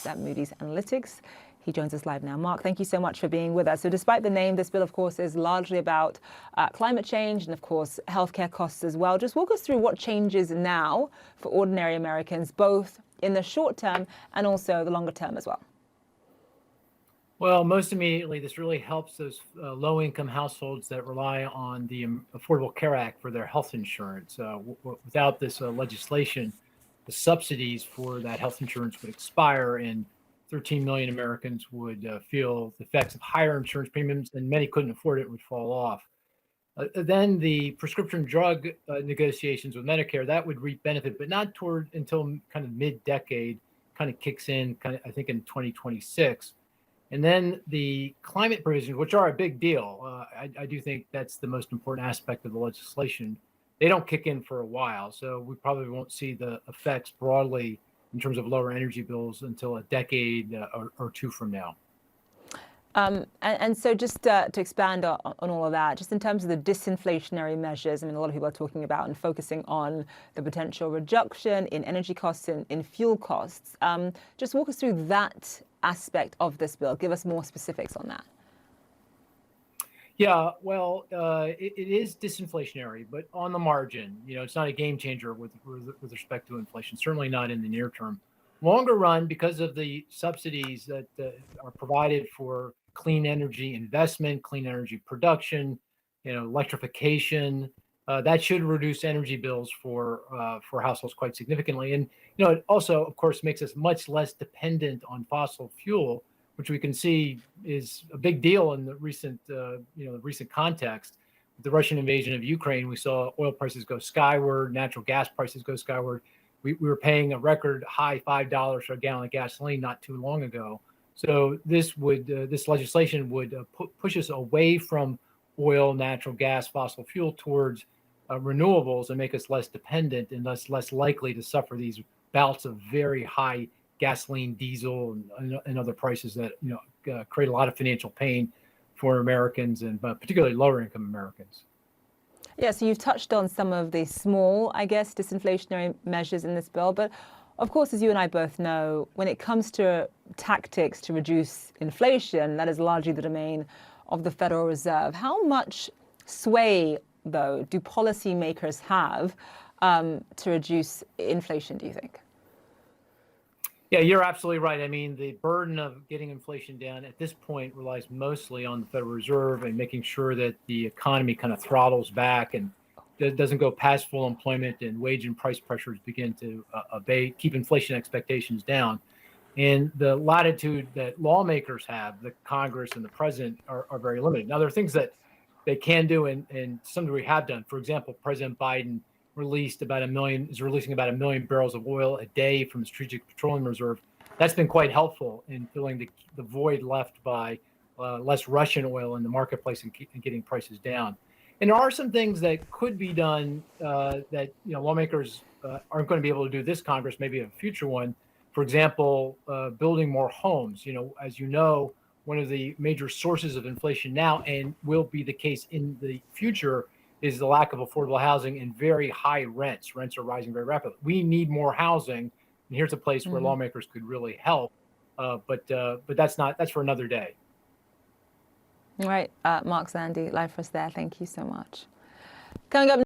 Economist at Moody's Analytics. He joins us live now. Mark, thank you so much for being with us. So despite the name, this bill, of course, is largely about climate change and, of course, healthcare costs as well. Just walk us through what changes now for ordinary Americans, both in the short term and also the longer term as well. Well, most immediately, this really helps those low-income households that rely on the Affordable Care Act for their health insurance. Without this legislation, the subsidies for that health insurance would expire, and 13 million Americans would feel the effects of higher insurance premiums, and many couldn't afford it, would fall off. Then the prescription drug negotiations with Medicare, that would reap benefit, but not until kind of mid-decade, kind of kicks in, I think in 2026. And then the climate provisions, which are a big deal. I do think that's the most important aspect of the legislation. They don't kick in for a while, so we probably won't see the effects broadly in terms of lower energy bills until a decade or two from now. And so just to expand on all of that, just in terms of the disinflationary measures, I mean, a lot of people are talking about and focusing on the potential reduction in energy costs and in fuel costs. Just walk us through that aspect of this bill. Give us more specifics on that. Yeah, well, it is disinflationary, but on the margin. It's not a game changer with respect to inflation, certainly not in the near term. Longer run, because of the subsidies that are provided for clean energy investment, clean energy production, electrification, that should reduce energy bills for households quite significantly. And it also, of course, makes us much less dependent on fossil fuel, which we can see is a big deal in the recent context. With the Russian invasion of Ukraine, we saw oil prices go skyward, natural gas prices go skyward. We were paying a record high $5 for a gallon of gasoline not too long ago. So this legislation would push us away from oil, natural gas, fossil fuel towards renewables and make us less dependent and less likely to suffer these bouts of very high gasoline, diesel, and other prices that create a lot of financial pain for Americans, and particularly lower income Americans. Yeah, so you've touched on some of the small, I guess, disinflationary measures in this bill. But of course, as you and I both know, when it comes to tactics to reduce inflation, that is largely the domain of the Federal Reserve. How much sway, though, do policymakers have to reduce inflation, do you think? Yeah, you're absolutely right. I mean, the burden of getting inflation down at this point relies mostly on the Federal Reserve and making sure that the economy kind of throttles back and doesn't go past full employment, and wage and price pressures begin to abate, keep inflation expectations down. And the latitude that lawmakers have, the Congress and the president, are very limited. Now, there are things that they can do and some degree have done. For example, President Biden is releasing about 1 million barrels of oil a day from the Strategic Petroleum Reserve. That's been quite helpful in filling the void left by less Russian oil in the marketplace and getting prices down. And there are some things that could be done that lawmakers aren't going to be able to do this Congress, maybe a future one. For example, building more homes. As you know, one of the major sources of inflation now, and will be the case in the future, is the lack of affordable housing and very high rents. Rents are rising very rapidly. We need more housing, and here's a place where lawmakers could really help. But that's for another day. All right, Mark Zandi, live for us there. Thank you so much. Coming up